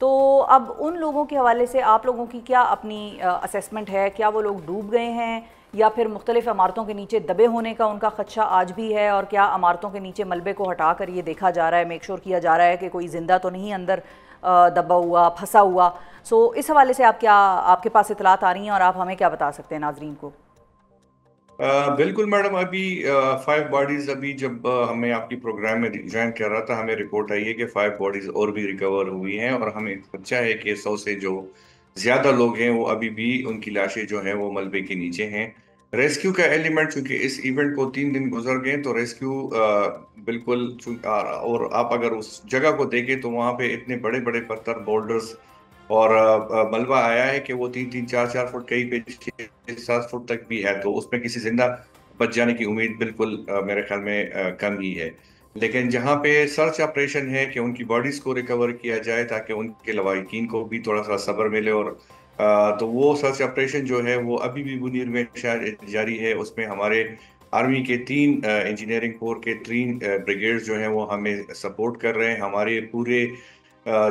تو اب ان لوگوں کے حوالے سے آپ لوگوں کی کیا اپنی اسیسمنٹ ہے؟ کیا وہ لوگ ڈوب گئے ہیں یا پھر مختلف عمارتوں کے نیچے دبے ہونے کا ان کا خدشہ آج بھی ہے؟ اور کیا عمارتوں کے نیچے ملبے کو ہٹا کر یہ دیکھا جا رہا ہے، میک شور کیا جا رہا ہے کہ کوئی زندہ تو نہیں اندر دبا ہوا، پھنسا ہوا؟ سو اس حوالے سے آپ کے پاس اطلاعات آ رہی ہیں اور آپ ہمیں کیا بتا سکتے ہیں ناظرین کو؟ بالکل میڈم، ابھی 5 باڈیز، ابھی جب ہمیں آپ کی پروگرام میں جوائن کر رہا تھا ہمیں رپورٹ آئی ہے کہ 5 باڈیز اور بھی ریکور ہوئی ہیں، اور ہمیں خدشہ ہے کہ 100 سے جو زیادہ لوگ ہیں وہ ابھی بھی ان کی لاشیں جو ہیں وہ ملبے کے نیچے ہیں۔ ریسکیو کا ایلیمنٹ، چونکہ اس ایونٹ کو 3 دن گزر گئے تو ریسکیو بالکل، اور آپ اگر اس جگہ کو دیکھیں تو وہاں پہ اتنے بڑے بڑے پتھر، بولڈرز اور ملبہ آیا ہے کہ وہ 3-3 4-4 فٹ، کئی پہ 6-7 فٹ تک بھی ہے، تو اس میں کسی زندہ بچ جانے کی امید بالکل میرے خیال میں کم ہی ہے۔ لیکن جہاں پہ سرچ آپریشن ہے کہ ان کی باڈیز کو ریکور کیا جائے تاکہ ان کے لواحقین کو بھی تھوڑا سا صبر ملے، اور تو وہ سرچ آپریشن جو ہے وہ ابھی بھی منیر میں جاری ہے۔ اس میں ہمارے آرمی کے 3 انجینئرنگ کور کے 3 بریگیڈز جو ہیں وہ ہمیں سپورٹ کر رہے ہیں۔ ہمارے پورے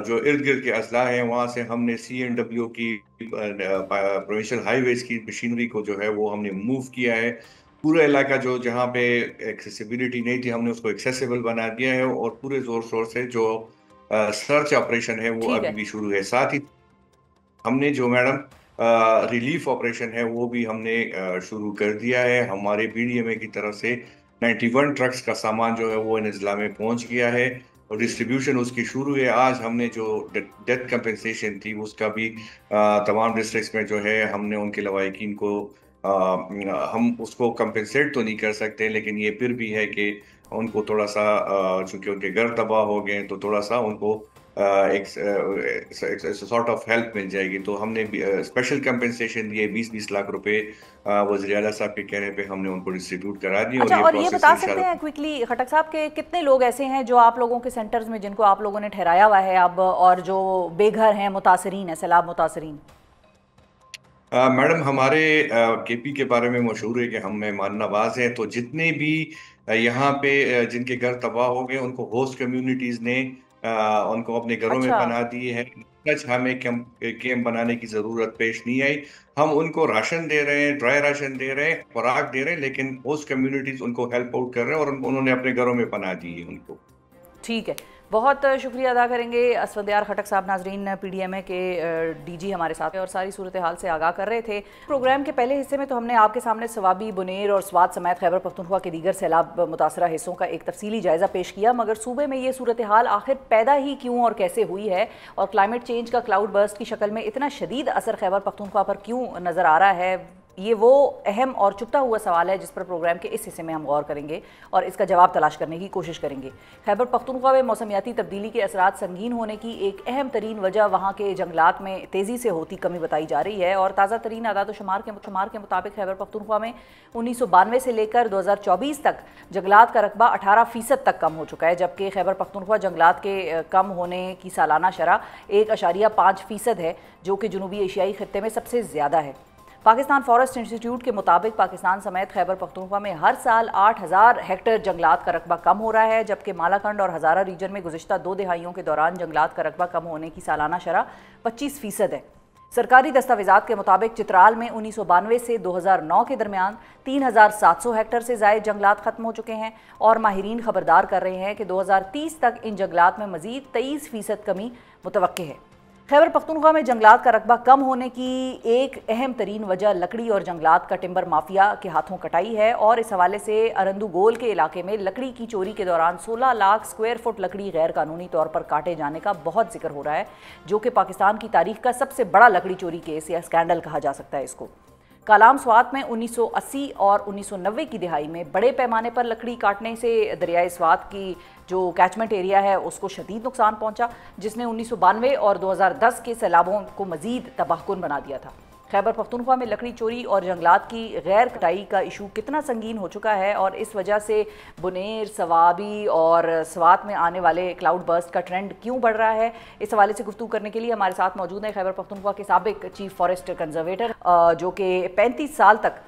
جو ارد گرد کے اضلاع ہیں وہاں سے ہم نے CNW کی پروونشل ہائی ویز کی مشینری کو جو ہے وہ ہم نے موو کیا ہے۔ پورا علاقہ جو جہاں پہ ایکسیسیبلٹی نہیں تھی ہم نے اس کو ایکسیسیبل بنا دیا ہے، اور پورے زور شور سے جو سرچ آپریشن ہے وہ ٹھیک ہے، ابھی بھی شروع ہے۔ ساتھ ہی ہم نے جو میڈم ریلیف آپریشن ہے وہ بھی ہم نے شروع کر دیا ہے۔ ہمارے BDMA کی طرف سے 91 ٹرکس کا سامان جو ہے وہ ان اضلاع میں پہنچ گیا ہے، اور ڈسٹریبیوشن اس کی شروع ہے۔ آج ہم نے جو ڈیتھ کمپنسیشن تھی اس کا بھی تمام ڈسٹرکٹس میں جو ہے ہم نے ان کے لواحقین کو، ہم اس کو کمپنسیٹ تو نہیں کر سکتے لیکن یہ پھر بھی ہے کہ ان کو تھوڑا سا، چونکہ ان کے گھر تباہ ہو گئے تو تھوڑا سا ان کو ایک سارٹ آف ہیلپ مل جائے گی۔ تو ہم نے اسپیشل کمپنسیشن دیے 20-20 لاکھ روپے وزیر اعلیٰ صاحب کے کہنے پہ ہم نے ان کو ڈسٹریبیوٹ کرا دی، اچھا، اور یہ اور یہ پروسیس بتا سکتے ہیں انشاءاللہ۔ کوئکلی خٹک صاحب کہ کتنے لوگ ایسے ہیں جو آپ لوگوں کے سینٹرز میں جن کو آپ لوگوں نے ٹھہرایا ہوا ہے اب، اور جو بے گھر ہیں، متاثرین ہیں، سیلاب متاثرین؟ میڈم ہمارے KP کے بارے میں مشہور ہے کہ ہم مہمان نواز ہیں، تو جتنے بھی یہاں پہ جن کے گھر تباہ ہو گئے ان کو ہوسٹ کمیونٹیز نے ان کو اپنے گھروں میں اچھا، پناہ دی ہے۔ ہمیں کیمپ بنانے کی ضرورت پیش نہیں آئی۔ ہم ان کو راشن دے رہے ہیں، ڈرائی راشن دے رہے ہیں، خوراک دے رہے ہیں، لیکن ہوسٹ کمیونٹیز ان کو ہیلپ آؤٹ کر رہے ہیں، اور انہوں نے اپنے گھروں میں پناہ دی ہے ان کو۔ ٹھیک ہے، بہت شکریہ ادا کریں گے اسفندیار خٹک صاحب۔ ناظرین، PDMA کے DG ہمارے ساتھ ہیں اور ساری صورتحال سے آگاہ کر رہے تھے۔ پروگرام کے پہلے حصے میں تو ہم نے آپ کے سامنے سوابی، بنیر اور سوات سمیت خیبر پختونخوا کے دیگر سیلاب متاثرہ حصوں کا ایک تفصیلی جائزہ پیش کیا، مگر صوبے میں یہ صورتحال آخر پیدا ہی کیوں اور کیسے ہوئی ہے، اور کلائمیٹ چینج کا کلاؤڈ برسٹ کی شکل میں اتنا شدید اثر خیبر پختونخوا پر کیوں نظر آ رہا ہے، یہ وہ اہم اور چپتا ہوا سوال ہے جس پر پروگرام کے اس حصے میں ہم غور کریں گے اور اس کا جواب تلاش کرنے کی کوشش کریں گے۔ خیبر پختونخوا میں موسمیاتی تبدیلی کے اثرات سنگین ہونے کی ایک اہم ترین وجہ وہاں کے جنگلات میں تیزی سے ہوتی کمی بتائی جا رہی ہے، اور تازہ ترین اعداد و شمار کے مطابق خیبر پختونخوا میں 1992 سے لے کر 2024 تک جنگلات کا رقبہ 18% تک کم ہو چکا ہے، جبکہ خیبر پختونخوا جنگلات کے کم ہونے کی سالانہ شرح 1.5% ہے، جو کہ جنوبی ایشیائی خطے میں سب سے زیادہ ہے۔ پاکستان فارسٹ انسٹیٹیوٹ کے مطابق پاکستان سمیت خیبر پختونخوا میں ہر سال 8000 ہیکٹر جنگلات کا رقبہ کم ہو رہا ہے، جبکہ مالاکنڈ اور ہزارہ ریجن میں گزشتہ 2 دہائیوں کے دوران جنگلات کا رقبہ کم ہونے کی سالانہ شرح 25% ہے۔ سرکاری دستاویزات کے مطابق چترال میں 1992 سے 2009 کے درمیان 3700 ہیکٹر سے زائد جنگلات ختم ہو چکے ہیں، اور ماہرین خبردار کر رہے ہیں کہ 2030 تک ان جنگلات میں مزید 23% کمی متوقع ہے۔ خیبر پختونخوا میں جنگلات کا رقبہ کم ہونے کی ایک اہم ترین وجہ لکڑی اور جنگلات کا ٹمبر مافیا کے ہاتھوں کٹائی ہے، اور اس حوالے سے ارندو گول کے علاقے میں لکڑی کی چوری کے دوران 16 لاکھ سکوائر فٹ لکڑی غیر قانونی طور پر کاٹے جانے کا بہت ذکر ہو رہا ہے، جو کہ پاکستان کی تاریخ کا سب سے بڑا لکڑی چوری کیس یا اسکینڈل کہا جا سکتا ہے اس کو۔ کالام سوات میں 1980 اور 1990 کی دہائی میں بڑے پیمانے پر لکڑی کاٹنے سے دریائے سوات کی جو کیچمنٹ ایریا ہے اس کو شدید نقصان پہنچا، جس نے 1992 اور 2010 کے سیلابوں کو مزید تباہ کن بنا دیا تھا۔ خیبر پختونخوا میں لکڑی چوری اور جنگلات کی غیر کٹائی کا ایشو کتنا سنگین ہو چکا ہے، اور اس وجہ سے بنیر، سوابی اور سوات میں آنے والے کلاؤڈ برسٹ کا ٹرینڈ کیوں بڑھ رہا ہے، اس حوالے سے گفتگو کرنے کے لیے ہمارے ساتھ موجود ہیں خیبر پختونخوا کے سابق چیف فارسٹ کنزرویٹر جو کہ 35 سال تک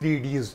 3Ds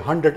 100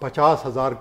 50,000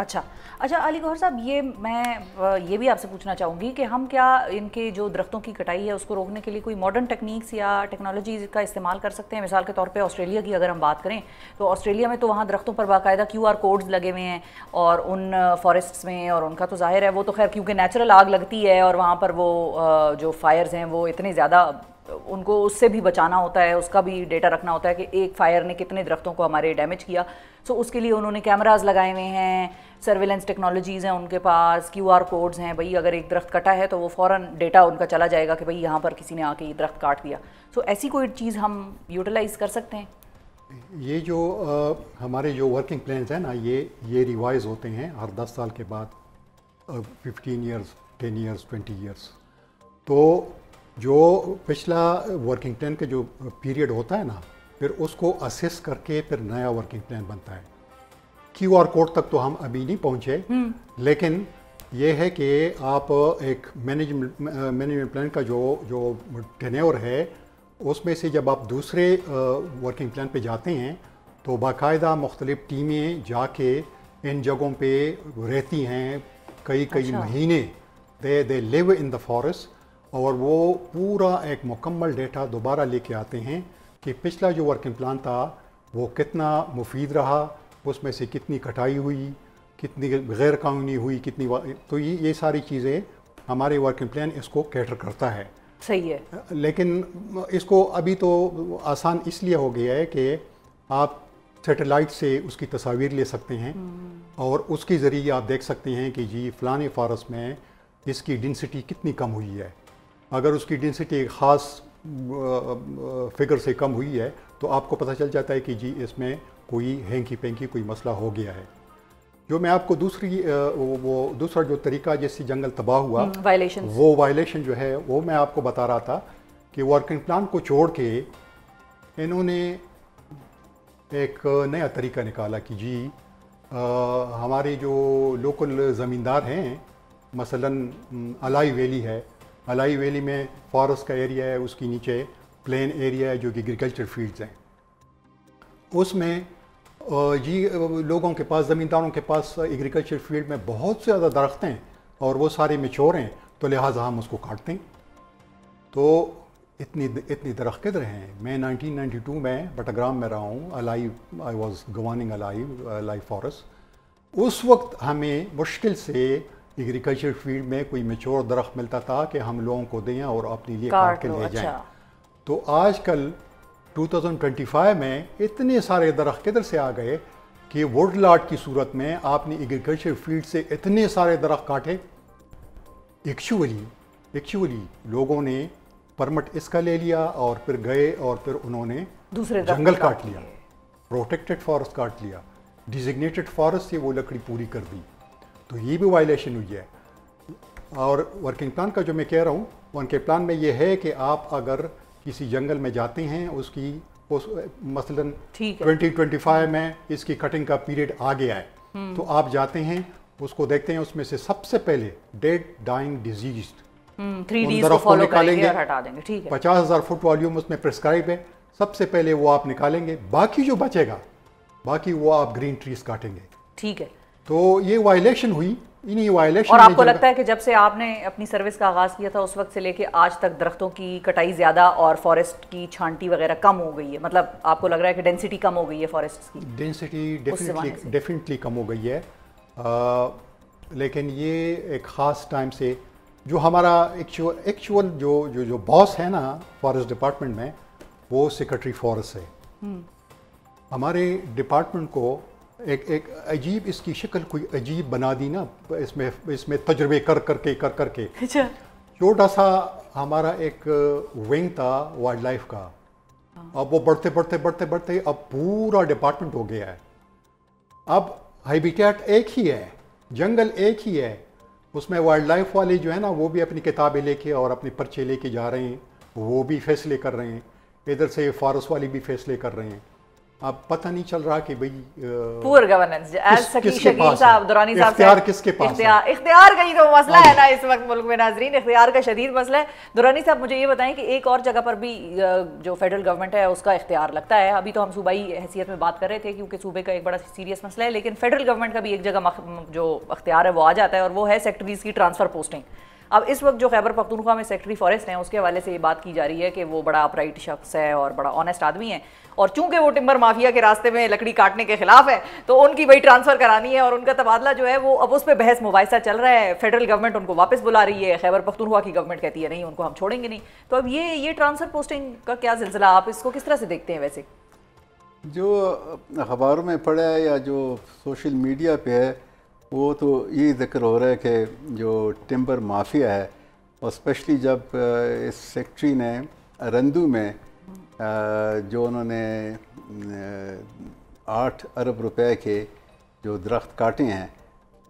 اچھا علی گوہر صاحب، میں یہ بھی آپ سے پوچھنا چاہوں گی کہ ہم کیا ان کے جو درختوں کی کٹائی ہے اس کو روکنے کے لیے کوئی ماڈرن ٹیکنیکس یا ٹیکنالوجیز کا استعمال کر سکتے ہیں؟ مثال کے طور پہ آسٹریلیا کی اگر ہم بات کریں تو آسٹریلیا میں تو وہاں درختوں پر باقاعدہ QR کوڈز لگے ہوئے ہیں، اور ان فارسٹس میں، اور ان کا تو ظاہر ہے وہ تو خیر کیونکہ نیچرل آگ لگتی ہے اور وہاں پر وہ جو فائرز ہیں وہ اتنے زیادہ، ان کو اس سے بھی بچانا ہوتا ہے، اس کا بھی ڈیٹا رکھنا ہوتا ہے کہ ایک فائر نے کتنے درختوں کو ہمارے ڈیمیج کیا. سو اس کے لیے انہوں نے کیمراز لگائے ہوئے ہیں، سرویلنس ٹیکنالوجیز ہیں ان کے پاس، QR کوڈز ہیں، بھئی اگر ایک درخت کٹا ہے تو وہ فوراً ڈیٹا ان کا چلا جائے گا کہ بھئی یہاں پر کسی نے آ کے یہ درخت کاٹ دیا. سو ایسی کوئی چیز ہم یوٹیلائز کر سکتے ہیں؟ یہ جو ہمارے جو ورکنگ پلانز ہیں نا، یہ ریوائز ہوتے ہیں ہر 10 سال کے بعد، 15 ایئرز، 10 ایئرز، 20 ایئرز. تو جو پچھلا ورکنگ پلان کا جو پیریڈ ہوتا ہے نا، پھر اس کو اسیس کر کے پھر نیا ورکنگ پلان بنتا ہے. QR کوڈ تک تو ہم ابھی نہیں پہنچے، لیکن یہ ہے کہ آپ ایک مینجمنٹ پلان کا جو ٹینیور ہے، اس میں سے جب آپ دوسرے ورکنگ پلان پہ جاتے ہیں تو باقاعدہ مختلف ٹیمیں جا کے ان جگہوں پہ رہتی ہیں کئی مہینے. دے لیو ان دا فارسٹ، اور وہ پورا ایک مکمل ڈیٹا دوبارہ لے کے آتے ہیں کہ پچھلا جو ورکنگ پلان تھا وہ کتنا مفید رہا، اس میں سے کتنی کٹائی ہوئی، کتنی غیر قانونی ہوئی، کتنی تو یہ ساری چیزیں ہمارے ورکنگ پلان اس کو کیٹر کرتا ہے. صحیح ہے. لیکن اس کو ابھی تو آسان اس لیے ہو گیا ہے کہ آپ سیٹلائٹ سے اس کی تصاویر لے سکتے ہیں، اور اس کے ذریعے آپ دیکھ سکتے ہیں کہ جی فلانے فارسٹ میں اس کی ڈینسٹی کتنی کم ہوئی ہے. اگر اس کی ڈینسٹی ایک خاص فگر سے کم ہوئی ہے تو آپ کو پتہ چل جاتا ہے کہ جی اس میں کوئی ہینکی پینکی کوئی مسئلہ ہو گیا ہے. جو میں آپ کو دوسرا جو طریقہ جس سے جنگل تباہ ہوا، وہ وائلیشن جو ہے وہ میں آپ کو بتا رہا تھا کہ ورکنگ پلان کو چھوڑ کے انہوں نے ایک نیا طریقہ نکالا کہ جی ہمارے جو لوکل زمیندار ہیں، مثلاً الائی ویلی ہے، الائی ویلی میں فارسٹ کا ایریا ہے، اس کے نیچے پلین ایریا ہے جو کہ ایگریکلچر فیلڈز ہیں. اس میں جی لوگوں کے پاس، زمینداروں کے پاس ایگریکلچر فیلڈ میں بہت زیادہ درخت ہیں اور وہ سارے میچور ہیں، تو لہٰذا ہم اس کو کاٹتے ہیں. تو اتنی درخت کدھر ہیں؟ میں 1992 میں بٹاگرام میں رہا ہوں، I was governing Allai forest. اس وقت ہمیں مشکل سے ایگریکلچر فیلڈ میں کوئی میچور درخت ملتا تھا کہ ہم لوگوں کو دیں اور اپنے لیے کاٹ کے لے جائیں. تو آج کل 2025 میں اتنے سارے درخت کدھر سے آ گئے کہ ووڈ لاٹ کی صورت میں آپ نے ایگریکلچر فیلڈ سے اتنے سارے درخت کاٹے. ایکچولی لوگوں نے پرمٹ اس کا لے لیا اور پھر گئے اور پھر انہوں نے دوسرے جنگل کاٹ لیا، پروٹیکٹڈ فارسٹ کاٹ لیا، ڈیزگنیٹڈ فارسٹ سے وہ لکڑی پوری کر دی. تو یہ بھی وائلیشن ہوئی ہے. اور ورکنگ پلان کا جو میں کہہ رہا ہوں، ورکنگ پلان میں یہ ہے کہ آپ اگر کسی جنگل میں جاتے ہیں، مثلاً 2025 میں اس کی کٹنگ کا پیریڈ آ گیا ہے، تو آپ جاتے ہیں، اس کو دیکھتے ہیں، اس میں سے سب سے پہلے ڈیڈ ڈائنگ ڈیزیزڈ 3Ds کو فالو کریں گے اور ہٹا دیں گے. ٹھیک ہے. 50,000 فٹ والیوم اس میں پرسکرائب ہے. سب سے پہلے وہ آپ نکالیں گے، باقی جو بچے گا باقی وہ آپ گرین ٹریز کاٹیں گے. ٹھیک ہے. تو یہ وائلیشن ہوئی. اور آپ کو لگتا ہے کہ جب سے آپ نے اپنی سروس کا آغاز کیا تھا اس وقت سے لے کے آج تک درختوں کی کٹائی زیادہ اور فارسٹ کی چھانٹی وغیرہ کم ہو گئی ہے؟ مطلب آپ کو لگ رہا ہے کہ ڈینسٹی کم ہو گئی ہے فارسٹ کی؟ ڈینسٹی ڈیفینیٹلی کم ہو گئی ہے. لیکن یہ ایک خاص ٹائم سے جو ہمارا ایکچوئل جو باس ہے نا فارسٹ ڈپارٹمنٹ میں، وہ سیکرٹری فارسٹ ہے. ہمارے ڈپارٹمنٹ کو ایک عجیب اس کی شکل کوئی عجیب بنا دی نا، اس میں تجربے کر کر کے چھوٹا سا ہمارا ایک ونگ تھا وائلڈ لائف کا. اب وہ بڑھتے اب پورا ڈپارٹمنٹ ہو گیا ہے. اب ہیبیٹیٹ ایک ہی ہے، جنگل ایک ہی ہے. اس میں وائلڈ لائف والے جو ہے نا وہ بھی اپنی کتابیں لے کے اور اپنے پرچے لے کے جا رہے ہیں، وہ بھی فیصلے کر رہے ہیں. ادھر سے فارسٹ والے بھی فیصلے کر رہے ہیں. اب پتہ نہیں چل رہا کہ بھئی پور گورننس شکیل صاحب درانی صاحب اختیار کس کے پاس ہے؟ اختیار کا ہی تو مسئلہ ہے نا اس وقت ملک میں ناظرین، اختیار کا شدید مسئلہ ہے. درانی صاحب مجھے یہ بتائیں کہ ایک اور جگہ پر بھی جو فیڈرل گورنمنٹ ہے اس کا اختیار لگتا ہے. ابھی تو ہم صوبائی حیثیت میں بات کر رہے تھے کیونکہ صوبے کا ایک بڑا سیریس مسئلہ ہے، لیکن فیڈرل گورنمنٹ کا بھی ایک جگہ جو اختیار ہے وہ آ جاتا ہے اور وہ ہے سیکٹریز کی ٹرانسفر پوسٹنگ. اب اس وقت جو خیبر پختونخوا میں سیکٹری فارسٹ ہیں اس کے حوالے سے یہ بات کی جا رہی ہے کہ وہ بڑا اپرائٹ شخص ہے اور بڑا آنیسٹ آدمی ہے، اور چونکہ وہ ٹمبر مافیا کے راستے میں لکڑی کاٹنے کے خلاف ہے تو ان کی وہی ٹرانسفر کرانی ہے اور ان کا تبادلہ جو ہے وہ اب اس پہ بحث مباحثہ چل رہا ہے. فیڈرل گورنمنٹ ان کو واپس بلا رہی ہے، خیبر پختونخوا کی گورنمنٹ کہتی ہے نہیں ان کو ہم چھوڑیں گے نہیں. تو اب یہ ٹرانسفر پوسٹنگ کا کیا سلسلہ، آپ اس کو کس طرح سے دیکھتے ہیں؟ ویسے جو اخباروں میں پڑھا ہے یا جو سوشل میڈیا پہ ہے وہ تو یہ ذکر ہو رہا ہے کہ جو ٹمبر مافیا ہے، اور اسپیشلی جب اس سیکٹری نے رندو میں جو انہوں نے 8 ارب روپے کے جو درخت کاٹے ہیں،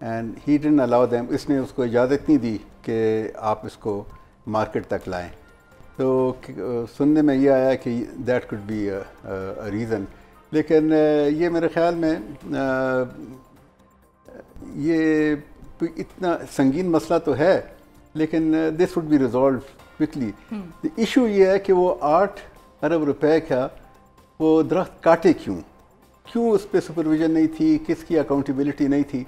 and he didn't allow them, اس نے اس کو اجازت نہیں دی کہ آپ اس کو مارکیٹ تک لائیں. تو سننے میں یہ آیا کہ that could be a reason, لیکن یہ میرے خیال میں یہ اتنا سنگین مسئلہ تو ہے، لیکن this would be resolved quickly. Issue یہ ہے کہ وہ 8 ارب روپے کا وہ درخت کاٹے کیوں اس پہ سپرویژن نہیں تھی، کس کی اکاؤنٹیبلٹی نہیں تھی.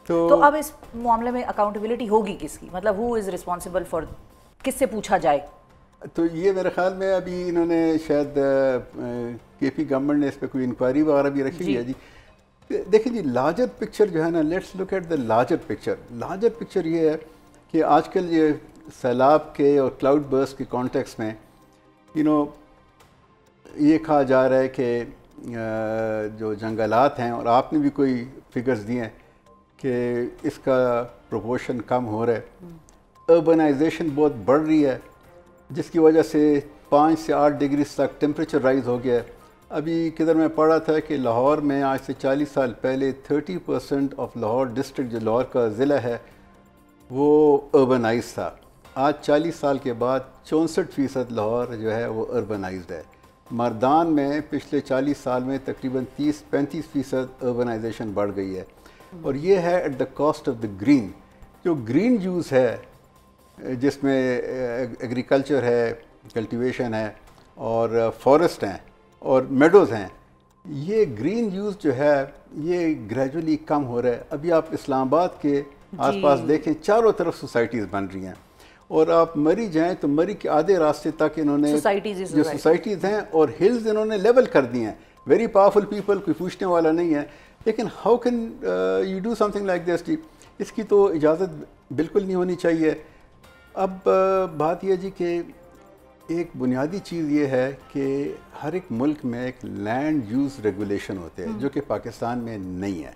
تو اب اس معاملے میں اکاؤنٹیبلٹی ہوگی کس کی؟ مطلب ہو از ریسپانسبل فار، کس سے پوچھا جائے؟ تو یہ میرے خیال میں ابھی انہوں نے شاید کے پی گورنمنٹ نے اس پہ کوئی انکوائری وغیرہ بھی رکھی ہے. جی دیکھیں جی، لارجر پکچر جو ہے نا، let's look at the larger picture. Larger picture یہ ہے کہ آج کل یہ سیلاب کے اور کلاؤڈ برسٹ کے کانٹیکس میں یہ کہا جا رہا ہے کہ جو جنگلات ہیں، اور آپ نے بھی کوئی فگرز دیے ہیں کہ اس کا پروپورشن کم ہو رہا ہے. اربنائزیشن بہت بڑھ رہی ہے جس کی وجہ سے 5 سے 8 ڈگری تک ٹیمپریچر رائز ہو گیا ہے. ابھی کدھر میں پڑھا تھا کہ لاہور میں آج سے 40 سال پہلے 30% آف لاہور ڈسٹرکٹ، جو لاہور کا ضلع ہے، وہ اربنائز تھا. آج 40 سال کے بعد 64% لاہور جو ہے وہ اربنائزڈ ہے. مردان میں پچھلے 40 سال میں تقریباً 30-35% اربنائزیشن بڑھ گئی ہے، اور یہ ہے at the cost of the green. جو گرین یوز ہے جس میں ایگریکلچر ہے، کلٹیویشن ہے، اور فارسٹ ہیں اور میڈوز ہیں، یہ گرین یوز جو ہے یہ گریجولی کم ہو رہا ہے. ابھی آپ اسلام آباد کے آس پاس دیکھیں، چاروں طرف سوسائٹیز بن رہی ہیں، اور آپ مری جائیں تو مری کے آدھے راستے تک انہوں نے جو سوسائٹیز ہیں اور ہلز انہوں نے لیول کر دی ہیں. ویری پاورفل پیپل، کوئی پوچھنے والا نہیں ہے. لیکن how can you do something like this? اس کی تو اجازت بالکل نہیں ہونی چاہیے. اب بات یہ جی کہ ایک بنیادی چیز یہ ہے کہ ہر ایک ملک میں ایک لینڈ یوز ریگولیشن ہوتے ہیں جو کہ پاکستان میں نہیں ہے،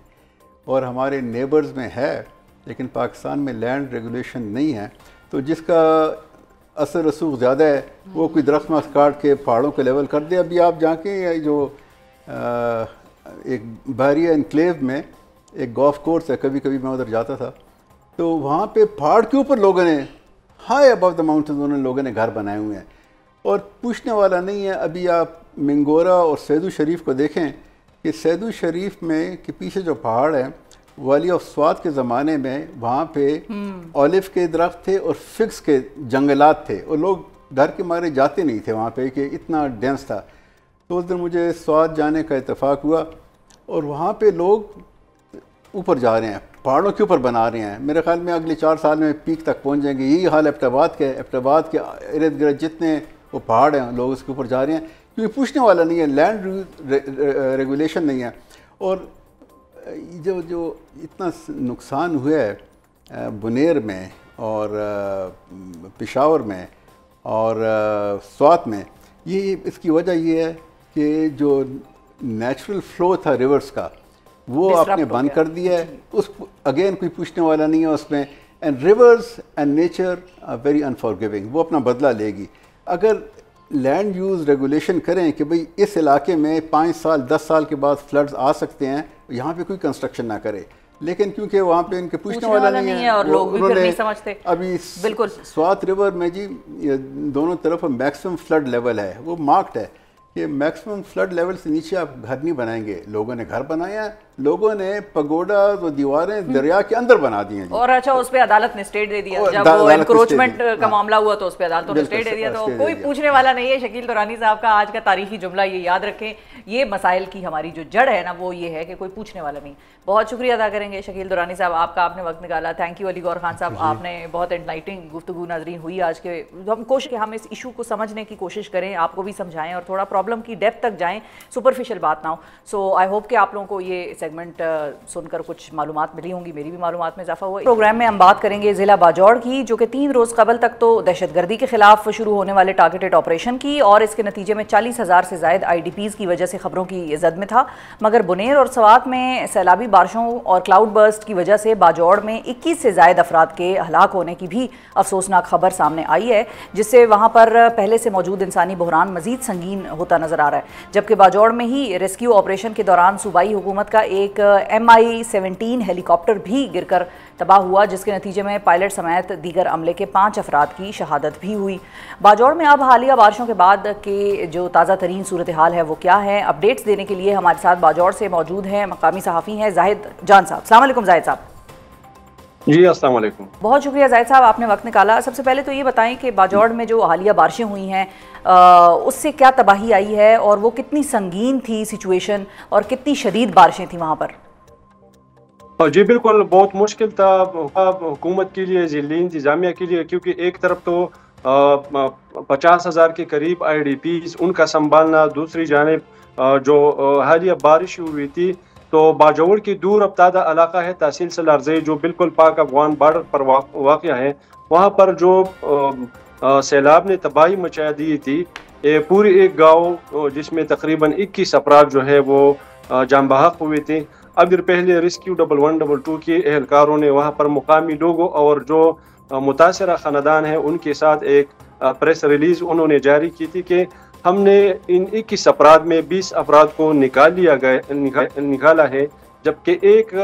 اور ہمارے نیبرز میں ہے، لیکن پاکستان میں لینڈ ریگولیشن نہیں ہے. تو جس کا اثر رسوخ زیادہ ہے وہ کوئی درخت مخت کاٹ کے پہاڑوں کو لیول کر دے. ابھی آپ جا کے جو ایک بحریہ انکلیو میں ایک گولف کورس ہے، کبھی کبھی میں ادھر جاتا تھا، تو وہاں پہ پہاڑ کے اوپر لوگوں نے ہائی ابو دا ماؤنٹینز انہوں نے لوگوں نے گھر بنائے ہوئے ہیں، اور پوچھنے والا نہیں ہے. ابھی آپ منگورا اور سیدو شریف کو دیکھیں کہ سیدو شریف میں کے پیچھے جو پہاڑ ہے، والی آف سوات کے زمانے میں وہاں پہ اولیو کے درخت تھے اور فگس کے جنگلات تھے، اور لوگ ڈر کے مارے جاتے نہیں تھے وہاں پہ کہ اتنا ڈینس تھا. تو اس دن مجھے سوات جانے کا اتفاق ہوا، اور وہاں پہ لوگ اوپر جا رہے ہیں، پہاڑوں کے اوپر بنا رہے ہیں. میرے خیال میں اگلے 4 سال میں پیک تک پہنچ جائیں گے. یہی حال ایبٹ آباد کے ارد گرد جتنے وہ پہاڑ ہیں لوگ اس کے اوپر جا رہے ہیں کیونکہ پوچھنے والا نہیں ہے، لینڈ ریگولیشن نہیں ہے. اور جو اتنا نقصان ہوا ہے بنیر میں اور پشاور میں اور سوات میں، یہ اس کی وجہ یہ ہے کہ جو نیچرل فلو تھا ریورز کا وہ آپ نے بند کر دیا ہے. اس اگین کوئی پوچھنے والا نہیں ہے اس میں. And rivers and nature are very unforgiving, وہ اپنا بدلہ لے گی. اگر لینڈ یوز ریگولیشن کریں کہ بھئی اس علاقے میں 5 سال 10 سال کے بعد فلڈز آ سکتے ہیں، یہاں پہ کوئی کنسٹرکشن نہ کرے، لیکن کیونکہ وہاں پہ ان کے پوچھنے والا نہیں ہے اور لوگ بھی پھر نہیں سمجھتے. ابھی بالکل سوات ریور میں جی دونوں طرف میکسیمم فلڈ لیول ہے، وہ مارکڈ ہے، کہ میکسیمم فلڈ لیول سے نیچے آپ گھر نہیں بنائیں گے. لوگوں نے گھر بنایا, لوگوں نے پگوڈا و دیواریں دریا کے اندر بنا دی ہیں جی. اور اچھا اس پہ عدالت نے اسٹے دے دیا, جب وہ انکروچمنٹ کا معاملہ ہوا تو اس پہ عدالتوں نے اسٹے دے دیا. تو کوئی پوچھنے والا نہیں ہے. شکیل درانی صاحب کا آج کا تاریخی جملہ یہ یاد رکھیں, یہ مسائل کی ہماری جو جڑ ہے نا وہ یہ ہے کہ کوئی پوچھنے والا نہیں. بہت شکریہ ادا کریں گے شکیل درانی صاحب آپ کا, آپ نے وقت نکالا. تھینک یو علی گور خان صاحب, آپ نے بہت انلائٹنگ گفتگو ناظرین ہوئی آج کے. ہم کوشش کہ ہم اس ایشو کو سمجھنے کی کوشش کریں, آپ کو بھی سمجھائیں اور تھوڑا پرابلم کی ڈیپتھ تک جائیں, سپرفیشل بات نہ ہو. سو آئی ہوپ کہ آپ لوگوں کو یہ سیگمنٹ سن کر کچھ معلومات ملی ہوں گی, میری بھی معلومات میں اضافہ ہوا. پروگرام میں ہم بات کریں گے ضلع باجوڑ کی, جو کہ 3 روز قبل تک تو دہشت گردی کے خلاف شروع ہونے والے ٹارگیٹڈ آپریشن کی, اور اس کے نتیجے میں 40,000 سے زائد IDPs کی وجہ سے خبروں کی زد میں تھا. مگر بنیر اور سوات میں سیلابی بارشوں اور کلاؤڈ برسٹ کی وجہ سے باجوڑ میں 21 سے زائد افراد کے ہلاک ہونے کی بھی افسوسناک خبر سامنے آئی ہے, جس سے وہاں پر پہلے سے موجود انسانی بحران مزید سنگین ہوتا نظر آ رہا ہے. جبکہ باجوڑ میں ہی ریسکیو آپریشن کے دوران صوبائی حکومت کا ایک MI-17 ہیلی کاپٹر بھی گر کر تباہ ہوا, جس کے نتیجے میں پائلٹ سمیت دیگر عملے کے 5 افراد کی شہادت بھی ہوئی. باجوڑ میں اب حالیہ بارشوں کے بعد کے جو تازہ ترین صورتحال ہے وہ کیا ہے, اپڈیٹس دینے کے لیے ہمارے ساتھ باجوڑ سے موجود ہیں مقامی صحافی ہیں زاہد جان صاحب. السلام علیکم زاہد صاحب. جی السلام علیکم. بہت شکریہ زاہد صاحب, آپ نے وقت نکالا. سب سے پہلے تو یہ بتائیں کہ باجوڑ میں جو حالیہ بارشیں ہوئی ہیں اس سے کیا تباہی آئی ہے, اور وہ کتنی سنگین تھی سچویشن, اور کتنی شدید بارشیں تھیں وہاں پر؟ جی بالکل, بہت مشکل تھا حکومت کے لیے, ضلعی انتظامیہ کے لیے, کیونکہ ایک طرف تو 50,000 کے قریب IDPs ان کا سنبھالنا, دوسری جانب جو حالیہ بارش ہوئی تھی تو باجوڑ کی دور افتادہ علاقہ ہے تحصیل سالارزئی, جو بالکل پاک افغان بارڈر پر واقع ہے. وہاں پر جو سیلاب نے تباہی مچا دی تھی, پوری ایک گاؤں جس میں تقریباً 21 افراد جو ہے وہ جاں بحق ہوئے تھے. اب دیر پہلے ریسکیو 1122 کے اہلکاروں نے وہاں پر مقامی لوگوں اور جو متاثرہ خاندان ہیں ان کے ساتھ ایک پریس ریلیز انہوں نے جاری کی تھی کہ ہم نے ان 21 افراد میں 20 افراد کو نکالا ہے, جبکہ ایک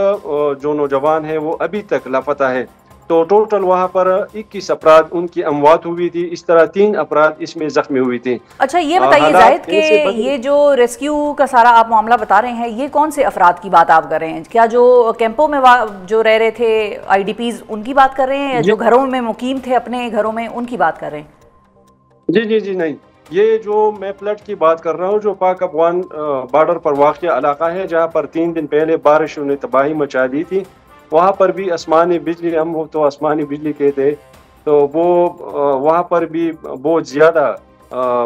جو نوجوان ہے وہ ابھی تک لاپتہ ہے. تو ٹوٹل وہاں پر 21 افراد ان کی اموات ہوئی تھی, اس طرح 3 افراد اس میں زخمی ہوئی تھی. اچھا یہ بتائیے زاہد کہ یہ جو ریسکیو کا سارا آپ معاملہ بتا رہے ہیں, یہ کون سے افراد کی بات آپ کر رہے ہیں؟ کیا جو کیمپوں میں جو رہ رہے تھے IDPs ان کی بات کر رہے ہیں, یا جو گھروں میں مقیم تھے اپنے گھروں میں ان کی بات کر رہے ہیں؟ جی جی جی نہیں, یہ جو میں فلڈ کی بات کر رہا ہوں, جو پاک افغان بارڈر پر واقع علاقہ ہے جہاں پر 3 دن پہلے بارشوں نے تباہی مچا دی تھی, وہاں پر بھی آسمانی بجلی, ہم تو آسمانی بجلی کہتے, تو وہ وہاں پر بھی بہت زیادہ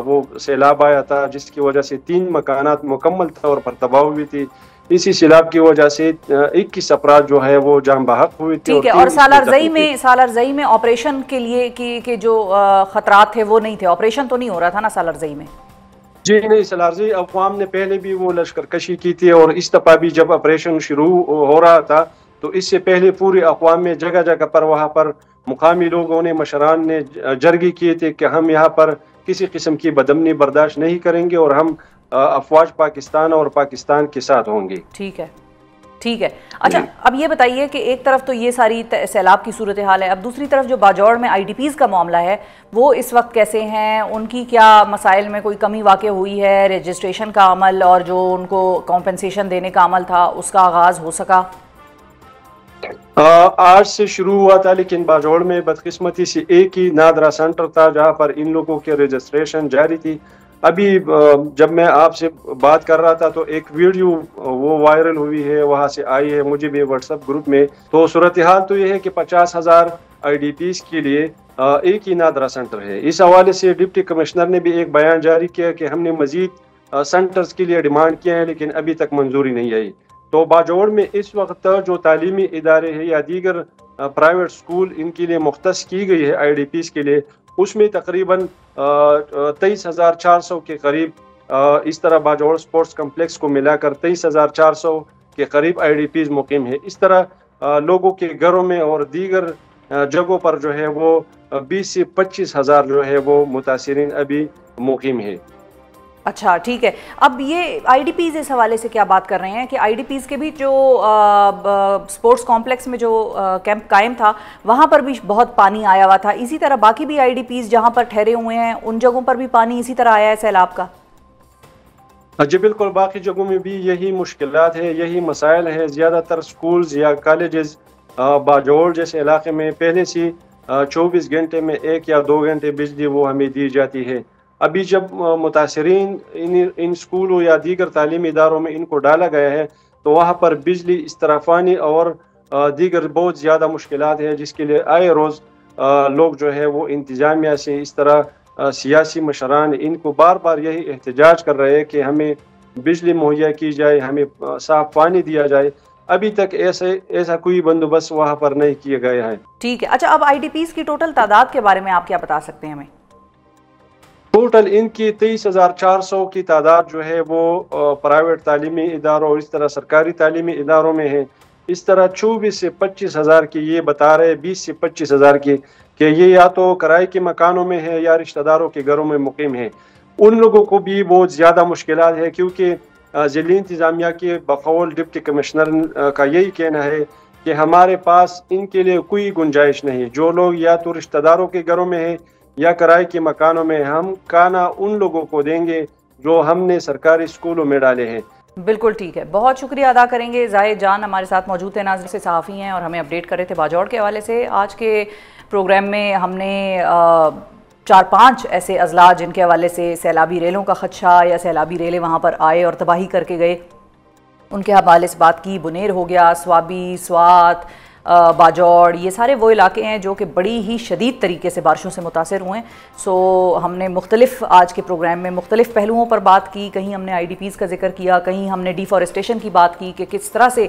وہ سیلاب آیا تھا, جس کی وجہ سے 3 مکانات مکمل طور پر تباہ ہوئی تھی. اسی سیلاب کی وجہ سے 21 افراد جو ہے وہ جاں بحق ہوئے تھے. ٹھیک ہے, اور سالارزئی میں آپریشن کے لیے کہ جو خطرات تھے وہ نہیں تھے, آپریشن تو نہیں ہو رہا تھا نا سالارزئی میں؟ جی نہیں, سالارزئی عوام نے پہلے بھی وہ لشکر کشی کی تھی, اور اس دفعہ بھی جب آپریشن شروع ہو رہا تھا تو اس سے پہلے پورے اقوام میں جگہ جگہ پر وہاں پر مقامی لوگوں نے, مشران نے جرگی کیے تھے کہ ہم یہاں پر کسی قسم کی بدامنی برداشت نہیں کریں گے, اور ہم افواج پاکستان اور پاکستان کے ساتھ ہوں گے. ٹھیک ہے, ٹھیک ہے. اچھا اب یہ بتائیے کہ ایک طرف تو یہ ساری سیلاب کی صورتحال ہے, اب دوسری طرف جو باجوڑ میں IDPs کا معاملہ ہے وہ اس وقت کیسے ہیں, ان کی کیا مسائل میں کوئی کمی واقع ہوئی ہے, رجسٹریشن کا عمل اور جو ان کو کمپنسیشن دینے کا عمل تھا اس کا آغاز ہو سکا؟ آج سے شروع ہوا تھا, لیکن باجوڑ میں بدقسمتی سے ایک ہی نادرا سینٹر تھا جہاں پر ان لوگوں کے رجسٹریشن جاری تھی. ابھی جب میں آپ سے بات کر رہا تھا تو ایک ویڈیو وہ وائرل ہوئی ہے, وہاں سے آئی ہے مجھے بھی واٹس ایپ گروپ میں. تو صورتحال تو یہ ہے کہ 50,000 IDPs کے لیے ایک ہی نادرا سینٹر ہے. اس حوالے سے ڈپٹی کمشنر نے بھی ایک بیان جاری کیا کہ ہم نے مزید سینٹرز کے لیے ڈیمانڈ کیا ہے, لیکن ابھی تک منظوری نہیں آئی. تو باجوڑ میں اس وقت جو تعلیمی ادارے ہیں یا دیگر پرائیویٹ سکول ان کے لیے مختص کی گئی ہے IDPs کے لیے, اس میں تقریباً 23,400 کے قریب اس طرح باجوڑ سپورٹس کمپلیکس کو ملا کر 23,400 کے قریب IDPs مقیم ہے. اس طرح لوگوں کے گھروں میں اور دیگر جگہوں پر جو ہے وہ 20 سے 25,000 جو ہے وہ متاثرین ابھی مقیم ہے. اچھا ٹھیک ہے, اب یہ IDPs اس حوالے سے کیا بات کر رہے ہیں کہ IDPs کے بھی جو سپورٹس کمپلیکس میں جو کیمپ قائم تھا وہاں پر بھی بہت پانی آیا ہوا تھا, اسی طرح باقی بھی IDPs جہاں پر ٹھہرے ہوئے ہیں ان جگہوں پر بھی پانی اسی طرح آیا ہے سیلاب کا؟ جی بالکل، باقی جگہوں میں بھی یہی مشکلات ہے، یہی مسائل ہیں. زیادہ تر سکولز یا کالجز باجوڑ جیسے علاقے میں پہلے سے 24 گھنٹے میں 1 یا 2 گھنٹے بجلی وہ ہمیں دی جاتی ہے. ابھی جب متاثرین ان سکولوں یا دیگر تعلیمی اداروں میں ان کو ڈالا گیا ہے تو وہاں پر بجلی استرافانی اور دیگر بہت زیادہ مشکلات ہیں، جس کے لیے آئے روز لوگ جو ہے وہ انتظامیہ سے اس طرح سیاسی مشران ان کو بار بار یہی احتجاج کر رہے ہیں کہ ہمیں بجلی مہیا کی جائے، ہمیں صاف پانی دیا جائے. ابھی تک ایسا کوئی بندوبست وہاں پر نہیں کیا گیا ہے. ٹھیک ہے. اچھا، اب آئی ڈی پیز کی ٹوٹل تعداد کے بارے میں آپ کیا بتا سکتے ہیں ہمیں؟ ٹوٹل ان کی 23,400 کی تعداد جو ہے وہ پرائیویٹ تعلیمی اداروں اور اس طرح سرکاری تعلیمی اداروں میں ہے. اس طرح 24 سے 25 ہزار کی یہ بتا رہے 20 سے 25 ہزار کی کہ یہ یا تو کرائے کے مکانوں میں ہے یا رشتہ داروں کے گھروں میں مقیم ہے. ان لوگوں کو بھی بہت زیادہ مشکلات ہے، کیونکہ ضلعی انتظامیہ کے بقول ڈپٹی کمشنر کا یہی کہنا ہے کہ ہمارے پاس ان کے لیے کوئی گنجائش نہیں. جو لوگ یا تو رشتہ داروں کے گھروں میں ہیں یا کرائے کے مکانوں میں، ہم کھانا ان لوگوں کو دیں گے جو ہم نے سرکاری اسکولوں میں ڈالے ہیں. بالکل ٹھیک ہے، بہت شکریہ ادا کریں گے. زاہد جان ہمارے ساتھ موجود تھے، ناظرین سے صحافی ہیں اور ہمیں اپڈیٹ کر رہے تھے باجوڑ کے حوالے سے. آج کے پروگرام میں ہم نے 4-5 ایسے اضلاع جن کے حوالے سے سیلابی ریلوں کا خدشہ یا سیلابی ریلیں وہاں پر آئے اور تباہی کر کے گئے، ان کے حوالے سے بات کی. بنیر ہو گیا، سوابی، سوات، باجوڑ، یہ سارے وہ علاقے ہیں جو کہ بڑی ہی شدید طریقے سے بارشوں سے متاثر ہوئے ہیں. سو ہم نے مختلف آج کے پروگرام میں مختلف پہلوؤں پر بات کی. کہیں ہم نے آئی ڈی پیز کا ذکر کیا، کہیں ہم نے ڈیفارسٹیشن کی بات کی کہ کس طرح سے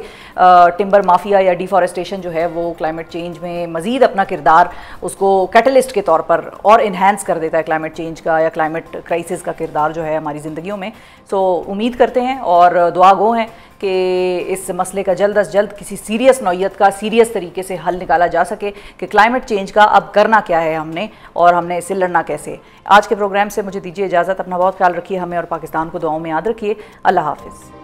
ٹمبر مافیا یا ڈیفارسٹیشن جو ہے وہ کلائمیٹ چینج میں مزید اپنا کردار اس کو کیٹلسٹ کے طور پر اور انہینس کر دیتا ہے. کلائمیٹ چینج کا یا کلائمیٹ کرائسس کا کردار جو ہے ہماری زندگیوں میں. سو امید کرتے ہیں اور دعا گو ہیں کہ اس مسئلے کا جلد از جلد کسی سیریس نوعیت کا سیریس طریقے سے حل نکالا جا سکے کہ کلائمیٹ چینج کا اب کرنا کیا ہے ہم نے اور ہم نے اس سے لڑنا کیسے. آج کے پروگرام سے مجھے دیجیے اجازت. اپنا بہت خیال رکھیے، ہمیں اور پاکستان کو دعاؤں میں یاد رکھیے. اللہ حافظ.